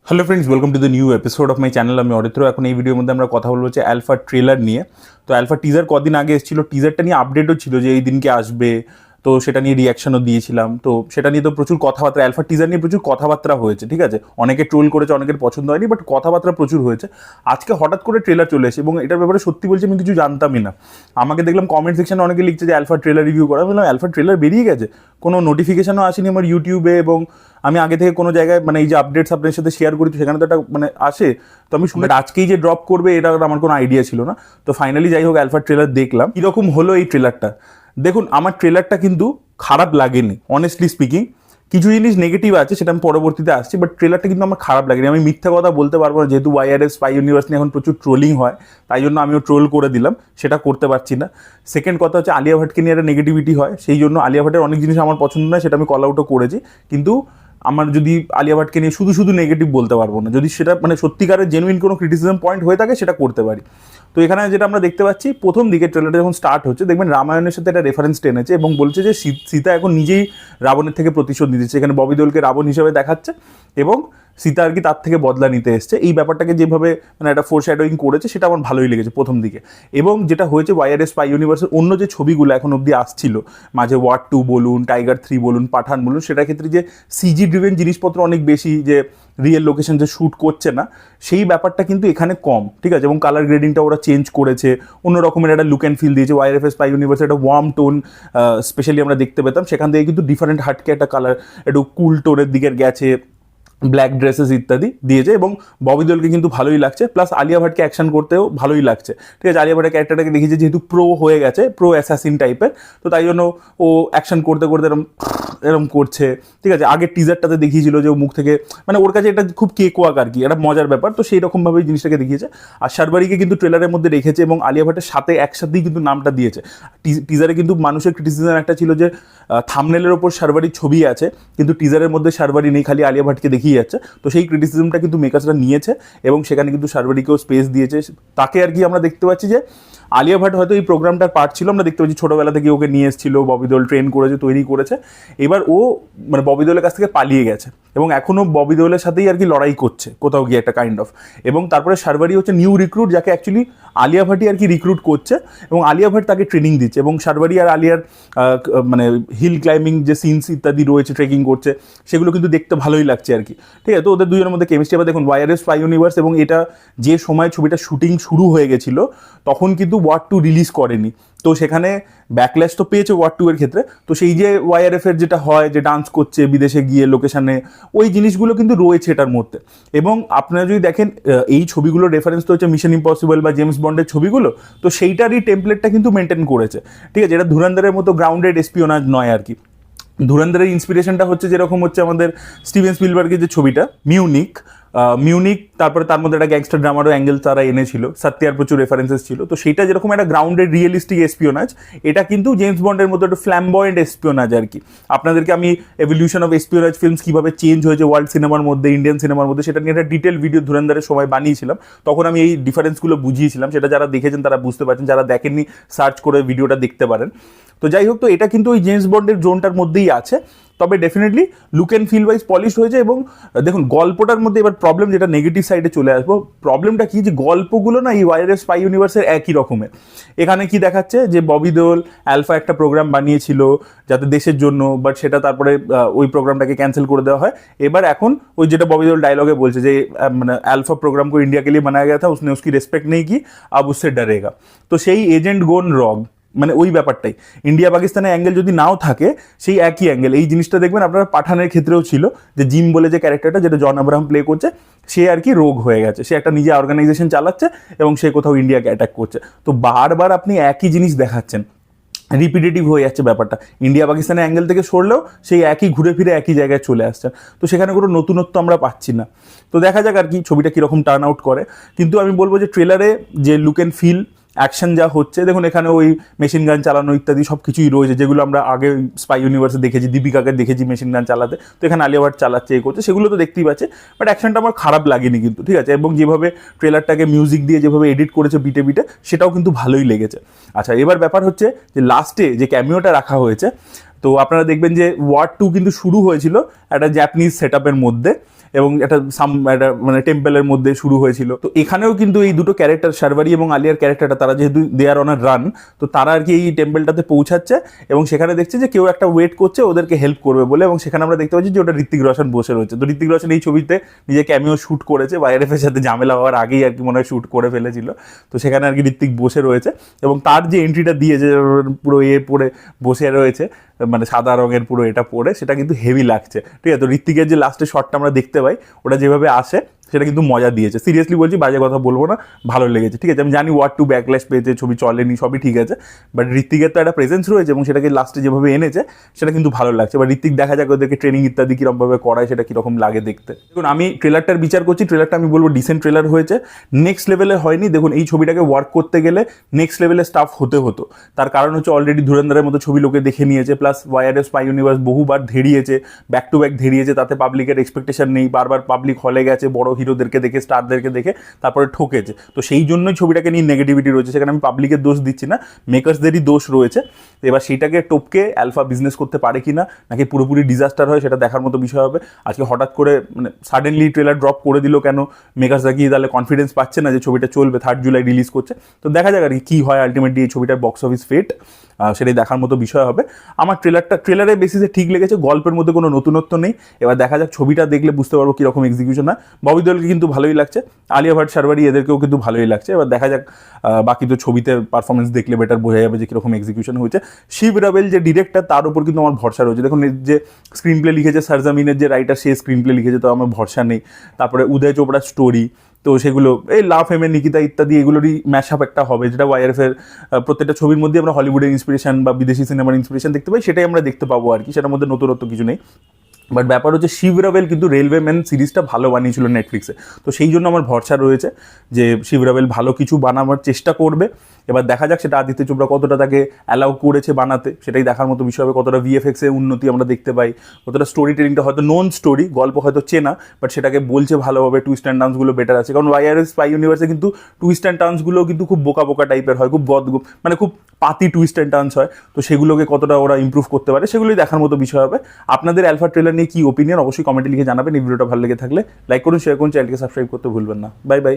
Hello friends, welcome to the new episode of my channel. আমি অরিত্র। এখন এই ভিডিওর মধ্যে আমরা কথা বলবো হচ্ছে অ্যালফা ট্রেলার নিয়ে। তো অ্যালফা টিজার কদিন আগে এসেছিল, টিজারটা নিয়ে আপডেটও ছিল যে এই দিনকে আসবে, তো সেটা নিয়ে রিয়াকশনও দিয়েছিলাম। তো সেটা নিয়ে তো প্রচুর কথাবার্তা, অ্যালফা টিজার নিয়ে প্রচুর কথাবার্তা হয়েছে, ঠিক আছে। অনেকে ট্রোল করেছে, অনেকের পছন্দ হয়নি, বাট কথাবার্তা প্রচুর হয়েছে। আজকে হঠাৎ করে ট্রেলার চলে এসেছে এবং এটার ব্যাপারে সত্যি বলছি আমি কিছু জানতামই না। আমাকে দেখলাম কমেন্ট সেকশনে অনেকে লিখছে যে অ্যালফা ট্রেলার রিভিউ করা। আমি বললাম অ্যালফা ট্রেলার বেরিয়ে গেছে, কোনো নোটিফিকেশনও আসেনি আমার ইউটিউবে, এবং আমি আগে থেকে কোনো জায়গায় মানে এই যে আপডেটস আপনার সাথে শেয়ার করি সেখানে তো একটা মানে আসে। তো আমি শুনে আজকেই যে ড্রপ করবে এটা আমার কোনো আইডিয়া ছিল না। তো ফাইনালি যাই হোক অ্যালফা ট্রেলার দেখলাম। কীরকম হলো এই ট্রেলারটা দেখুন। আমার ট্রেলারটা কিন্তু খারাপ লাগেনি, অনেস্টলি স্পিকিং। কিছু জিনিস নেগেটিভ আছে, সেটা আমি পরবর্তীতে আসছি, বাট ট্রেলারটা কিন্তু আমার খারাপ লাগেনি। আমি মিথ্যা কথা বলতে পারবো না, যেহেতু ওয়াইআরএস স্পাই ইউনিভার্স নিয়ে এখন প্রচুর ট্রোলিং হয়, তাই জন্য আমিও ট্রোল করে দিলাম, সেটা করতে পারছি না। সেকেন্ড কথা হচ্ছে আলিয়া ভাটকে নিয়ে একটা নেগেটিভিটি হয়, সেই জন্য আলিয়া ভাটের অনেক জিনিস আমার পছন্দ নয়, সেটা আমি কল আউটও করেছি। কিন্তু আমার যদি আলিয়া ভাটকে নিয়ে শুধু শুধু নেগেটিভ বলতে পারবো না, যদি সেটা মানে সত্যিকারের জেনুইন কোনো ক্রিটিসিজম পয়েন্ট হয়ে থাকে সেটা করতে পারি। তো এখানে যেটা আমরা দেখতে পাচ্ছি, প্রথম দিকে ট্রেলারটা যখন স্টার্ট হচ্ছে দেখবেন রামায়ণের সাথে একটা রেফারেন্স টেনেছে এবং বলছে যে সীতা এখন নিজেই রাবণের থেকে প্রতিশোধ নিতেছে। এখানে ববি দেওলকে রাবণ হিসেবে দেখাচ্ছে এবং সীতা আর কি তার থেকে বদলা নিতে এসছে। এই ব্যাপারটাকে যেভাবে মানে একটা ফোর শ্যাডোয়িং করেছে সেটা আমার ভালোই লেগেছে প্রথম দিকে। এবং যেটা হয়েছে ওয়াইআরএস স্পাই ইউনিভার্সের অন্য যে ছবিগুলো এখন অবধি আসছিল, মাঝে ওয়ার 2 বলুন, টাইগার 3 বলুন, পাঠান বলুন, সেটার ক্ষেত্রে যে সিজি ড্রিভেন জিনিসপত্র অনেক বেশি, যে রিয়েল লোকেশন যে শ্যুট করছে না, সেই ব্যাপারটা কিন্তু এখানে কম, ঠিক আছে। এবং কালার গ্রেডিংটা ওরা চেঞ্জ করেছে, অন্য রকমের একটা লুক অ্যান্ড ফিল দিয়েছে। ওয়াইআরএফএস স্পাই ইউনিভার্সের একটা ওয়ার্ম টোন স্পেশালি আমরা দেখতে পেতাম, সেখান থেকে কিন্তু ডিফারেন্ট হাটকে একটা কালার, একটু কুল টোনের দিকে গেছে, ব্ল্যাক ড্রেসেস ইত্যাদি দিয়েছে। এবং ববি দেওলকে কিন্তু ভালোই লাগছে, প্লাস আলিয়া ভাটকে অ্যাকশন করতেও ভালোই লাগছে, ঠিক আছে। আলিয়া ভাটের ক্যারেক্টারটাকে দেখিয়েছে যেহেতু প্রো হয়ে গেছে, প্রো অ্যাসাসিন টাইপের, তো তাই জন্য ও অ্যাকশন করতে করতে এরম এরম করছে, ঠিক আছে। আগের টিজারটাতে দেখিয়েছিল যে ও মুখ থেকে মানে ওর কাছে এটা খুব কেকওয়াক আর কি, একটা মজার ব্যাপার। তো সেই রকমভাবেই জিনিসটাকে দেখিয়েছে। আর শারবারিকে কিন্তু ট্রেলারের মধ্যে রেখেছে এবং আলিয়া ভাটের সাথে একসাথেই কিন্তু নামটা দিয়েছে। টিজারে কিন্তু মানুষের ক্রিটিসিজম একটা ছিল যে থাম্বনেলের ওপর শারবারির ছবি আছে, কিন্তু টিজারের মধ্যে শারবারি নেই, খালি আলিয়া ভাটকে দেখিয়ে যাচ্ছে। তো সেই ক্রিটিসিজমটা কিন্তু মেকার্সরা নিয়েছে এবং সেখানে কিন্তু শারবারিকেও স্পেস দিয়েছে। তাকে আর কি আমরা দেখতে পাচ্ছি যে আলিয়া ভাট হয়তো এই প্রোগ্রামটার পার্ট ছিল, আমরা দেখতে পাচ্ছি ছোটোবেলা থেকে ওকে নিয়ে এসেছিল, ববি দেওল ট্রেন করেছে, তৈরি করেছে। এবার ও মানে ববি দেওলের কাছ থেকে পালিয়ে গেছে এবং এখনও ববি দেওলের সাথেই আর কি লড়াই করছে কোথাও গিয়ে একটা কাইন্ড অফ। এবং তারপরে শারবারি হচ্ছে নিউ রিক্রুট, যাকে অ্যাকচুয়ালি আলিয়া ভাটই আর কি রিক্রুট করছে এবং আলিয়া ভাট তাকে ট্রেনিং দিচ্ছে। এবং শারবারি আর আলিয়ার মানে হিল ক্লাইম্বিং যে সিনস ইত্যাদি রয়েছে, ট্রেকিং করছে, সেগুলো কিন্তু দেখতে ভালোই লাগছে আর কি, ঠিক আছে। তো ওদের দুজনের মধ্যে কেমিস্ট্রি। আবার দেখুন ওয়াইআরএস স্পাই ইউনিভার্স, এবং এটা যে সময় ছবিটা শুটিং শুরু হয়ে গেছিলো তখন কিন্তু ওয়ার 2 রিলিজ করেনি, তো সেখানে ব্যাকল্যাশ তো পেয়েছে ওয়ার 2 এর ক্ষেত্রে। তো সেই যে ওয়াইআরএফ এর যেটা হয় যে ডান্স করছে বিদেশে গিয়ে লোকেশানে, ওই জিনিসগুলো কিন্তু রয়েছে এটার মধ্যে। এবং আপনারা যদি দেখেন এই ছবিগুলোর রেফারেন্স তো হচ্ছে মিশন ইম্পসিবল বা জেমস বন্ডের ছবিগুলো, তো সেইটারই টেমপ্লেটটা কিন্তু মেনটেন করেছে, ঠিক আছে। এটা ধুরন্ধরের মতো গ্রাউন্ডেড এসপিওনাজ নয় আর কি। ধুরন্ধরের ইন্সপিরেশনটা হচ্ছে যেরকম হচ্ছে আমাদের স্টিভেন স্পিলবার্গের যে ছবিটা মিউনিক, তারপরে তার মধ্যে একটা গ্যাংস্টার ড্রামারও অ্যাঙ্গেল তারা এনেছিল, সত্যার প্রচুর রেফারেন্সেস ছিল। তো সেইটা যেরকম একটা গ্রাউন্ডেড রিয়েলিস্টিক এসপিওনাজ, এটা কিন্তু জেমস বন্ডের মতো একটা ফ্ল্যামবয়েন্ট এসপিওনাজ আর কি। আপনাদেরকে আমি এভলিউশন অফ এসপিওনাজ ফিল্মস কীভাবে চেঞ্জ হয়েছে ওয়ার্ল্ড সিনেমার মধ্যে, ইন্ডিয়ান সিনেমার মধ্যে, সেটা নিয়ে একটা ডিটেল ভিডিও ধুরন্ধরের সময় বানিয়েছিলাম। তখন আমি এই ডিফারেন্সগুলো বুঝিয়েছিলাম, সেটা যারা দেখেছেন তারা বুঝতে পারছেন, যারা দেখেননি সার্চ করে ভিডিওটা দেখতে পারেন। তো যাই হোক, তো এটা কিন্তু ওই জেমস বন্ডের জোনটার মধ্যেই আছে, তবে definitely look and feel wise polish হয়েছে। এবং দেখুন গল্পটার মধ্যে এবার প্রবলেম, যেটা নেগেটিভ সাইডে চলে আসবো, প্রবলেমটা কি যে গল্পগুলো না এই ওয়াইআরএস স্পাই ইউনিভার্সের একই রকমের। এখানে কি দেখাচ্ছে যে ববি দেওল অ্যালফা একটা প্রোগ্রাম বানিয়েছিল যাতে দেশের জন্য, বাট সেটা তারপরে ওই প্রোগ্রামটাকে ক্যান্সেল করে দেওয়া হয়। এবার এখন ওই যেটা ববি দেওল ডায়লগে বলছে যে মানে অ্যালফা প্রোগ্রাম को इंडिया के लिए बनाया गया था, उसने उसकी रेस्पेक्ट नहीं की, अब उससे डरेगा। তো সেই এজেন্ট গোন রগ, মানে ওই ব্যাপারটাই ইন্ডিয়া পাকিস্তানের অ্যাঙ্গেল যদি নাও থাকে, সেই একই অ্যাঙ্গেল এই জিনিসটা দেখবেন আপনারা পাঠানের ক্ষেত্রেও ছিল, যে জিম বলে যে ক্যারেক্টারটা যেটা জন আব্রাহাম প্লে করছে, সে আর কি রোগ হয়ে গেছে, সে একটা নিজে অর্গানাইজেশন চালাচ্ছে এবং সে কোথাও ইন্ডিয়াকে অ্যাটাক করছে। তো বারবার আপনি একই জিনিস দেখাচ্ছেন, রিপিটেটিভ হয়ে যাচ্ছে ব্যাপারটা। ইন্ডিয়া পাকিস্তানের অ্যাঙ্গেল থেকে সরলেও সেই একই ঘুরে ফিরে একই জায়গায় চলে আসছেন, তো সেখানে কোনো নতুনত্ব আমরা পাচ্ছি না। তো দেখা যাক আর কি ছবিটা কীরকম টার্ন আউট করে। কিন্তু আমি বলবো যে ট্রেলারে যে লুক অ্যান্ড ফিল, অ্যাকশন যা হচ্ছে, দেখুন এখানে ওই মেশিন গান চালানো ইত্যাদি সব কিছুই রয়েছে, যেগুলো আমরা আগে স্পাই ইউনিভার্সে দেখেছি, দীপিকাকে দেখেছি মেশিন গান চালাতে, তো এখানে আলিয়া ভাট চালাচ্ছে, এই করছে, সেগুলো তো দেখতেই পাচ্ছে। বাট অ্যাকশনটা আমার খারাপ লাগেনি কিন্তু, ঠিক আছে। এবং যেভাবে ট্রেলারটাকে মিউজিক দিয়ে যেভাবে এডিট করেছে বিটে বিটে, সেটাও কিন্তু ভালোই লেগেছে। আচ্ছা, এবার ব্যাপার হচ্ছে যে লাস্টে যে ক্যামিওটা রাখা হয়েছে, তো আপনারা দেখবেন যে ওয়ার 2 কিন্তু শুরু হয়েছিল একটা জাপানিজ সেট আপের মধ্যে, এবং একটা মানে টেম্পলের মধ্যে শুরু হয়েছিল। তো এখানেও কিন্তু এই দুটো ক্যারেক্টার শারবারি এবং আলিয়ার ক্যারেক্টারটা তারা যেহেতু দে আর অন আ রান, তো তারা আর কি এই টেম্পলটাতে পৌঁছাচ্ছে এবং সেখানে দেখছে যে কেউ একটা ওয়েট করছে ওদেরকে হেল্প করবে বলে, এবং সেখানে আমরা দেখতে পাচ্ছি যে ওটা ঋত্বিক রোশন বসে রয়েছে। তো ঋত্বিক রোশন এই ছবিতে নিজে ক্যামিও শ্যুট করেছে, YRF এর সাথে ঝামেলা হওয়ার আগেই আর কি মনে হয় শ্যুট করে ফেলেছিল। তো সেখানে আর কি ঋত্বিক বসে রয়েছে এবং তার যে এন্ট্রিটা দিয়েছে পুরো পরে বসে রয়েছে, মানে সাদা রঙের পুরো এটা পরে, সেটা কিন্তু হেভি লাগছে, ঠিক আছে। তো ঋত্বিকের যে লাস্টের শটটা আমরা দেখতে পাই ওটা যেভাবে আসে সেটা কিন্তু মজা দিয়েছে, সিরিয়াসলি বলছি, বাজে কথা বলবো না, ভালো লেগেছে, ঠিক আছে। আমি জানি ওয়ার টু ব্যাকল্যাশ পেয়েছে, ছবি চলেনি, সবই ঠিক আছে, বাট ঋত্বিকের তো একটা প্রেজেন্স রয়েছে এবং সেটাকে লাস্টে যেভাবে এনেছে সেটা কিন্তু ভালো লাগছে। বা ঋত্বিক দেখা যাক ওদেরকে ট্রেনিং ইত্যাদি কীরকমভাবে করায় সেটা কীরকম লাগে দেখতে। দেখুন আমি ট্রেলারটার বিচার করছি, ট্রেলারটা আমি বলবো ডিসেন্ট ট্রেলার হয়েছে, নেক্সট লেভেলে হয়নি। দেখুন এই ছবিটাকে ওয়ার্ক করতে গেলে নেক্সট লেভেলে স্টাফ হতে হতো, তার কারণ হচ্ছে অলরেডি ধুরন্ধরের মতো ছবি লোকে দেখে নিয়েছে, প্লাস YRF স্পাই ইউনিভার্স বহুবার ধেড়িয়েছে, ব্যাক টু ব্যাক ধেড়িয়েছে, তাতে পাবলিকের এক্সপেকটেশন নেই, বারবার পাবলিক হলে গেছে বড় হিরোদেরকে দেখে, স্টারদেরকে দেখে, তারপরে ঠকেছে। তো সেই জন্যই ছবিটাকে নিয়ে নেগেটিভিটি রয়েছে, সেখানে আমি পাবলিকের দোষ দিচ্ছি না, মেকার্সদেরই দোষ রয়েছে। এবার সেইটাকে টপকে অ্যালফা বিজনেস করতে পারে কি না, নাকি পুরোপুরি ডিজাস্টার হয়, সেটা দেখার মতো বিষয় হবে। আজকে হঠাৎ করে মানে সাডেনলি ট্রেলার ড্রপ করে দিল কেন, মেকার্সরা কি তাহলে কনফিডেন্স পাচ্ছে না যে ছবিটা চলবে, 3 জুলাই রিলিজ করছে। তো দেখা যাক আর কি হয় আলটিমেটলি এই ছবিটার বক্স অফিস ফেট, সেটাই দেখার মতো বিষয় হবে। আমার ট্রেলারের বেসিসে ঠিক লেগেছে, গল্পের মধ্যে কোনো নতুনত্ব নেই। এবার দেখা যাক ছবিটা দেখলে বুঝতে পারবো কীরকম এক্সিকিউশন হয়। ববি দেওলকে কিন্তু ভালোই লাগছে, আলিয়া ভাট, শারবারি এদেরকেও কিন্তু ভালোই লাগছে। এবার দেখা যাক, বাকি তো ছবিতে পারফরমেন্স দেখলে বেটার বোঝা যাবে যে কীরকম এক্সিকিউশন হয়েছে। শিব রাভেল যে ডিরেক্টর, তার উপর কিন্তু আমার ভরসা রয়েছে। দেখুন যে স্ক্রিন প্লে লিখেছে সরজমিনের যে রাইটার, সে স্ক্রিন প্লে লিখেছে, তো আমার ভরসা নেই। তারপরে উদয় চোপড়ার স্টোরি, তো সেগুলো এই লাভ হেমে নিকিতা ইত্যাদি এগুলোরই ম্যাশ আপ একটা হবে, যেটা YRF এর প্রত্যেকটা ছবির মধ্যে আমরা হলিউডের ইন্সপিরেশন বা বিদেশি সিনেমার ইন্সপিরেশন দেখতে পাই, সেটাই আমরা দেখতে পাবো আর কি, সেটার মধ্যে নতুনত্ব কিছু নেই। বাট ব্যাপার হচ্ছে শিব রাভেল কিন্তু রেলওয়ে ম্যান সিরিজটা ভালো বানিয়েছিল নেটফ্লিক্সে, তো সেই জন্য আমার ভরসা রয়েছে যে শিব রাভেল ভালো কিছু বানাবার চেষ্টা করবে। এবার দেখা যাক সেটা আদিত্য চোপড়া কতটা তাকে অ্যালাউ করেছে বানাতে, সেটাই দেখার মতো বিষয় হবে। কতটা VFX এর উন্নতি আমরা দেখতে পাই, কতটা স্টোরি টেলিংটা হয়তো নন স্টোরি, গল্প হয়তো চেনা, বাট সেটাকে বলছে ভালোভাবে, টুইস্ট অ্যান্ড টার্নসগুলো বেটার আছে। কারণ YRF স্পাই ইউনিভার্সে কিন্তু টুইস্ট অ্যান্ড টার্নসগুলো কিন্তু খুব বোকা বোকা টাইপের হয়, খুব মানে খুব পাতি টুইস্ট অ্যান্ড টার্নস হয়। তো সেগুলোকে কতটা ওরা ইমপ্রুভ করতে পারে সেগুলোই দেখার মতো বিষয় হবে। আপনাদের অ্যালফা ট্রেলার নিয়ে কি ওপিনিয়ন অবশ্যই কমেন্টে লিখে জানাবেন। এই ভিডিওটা ভালো লেগে থাকলে লাইক করুন, শেয়ার করুন, চ্যানেলকে সাবস্ক্রাইব করতে ভুলবেন না। Bye bye.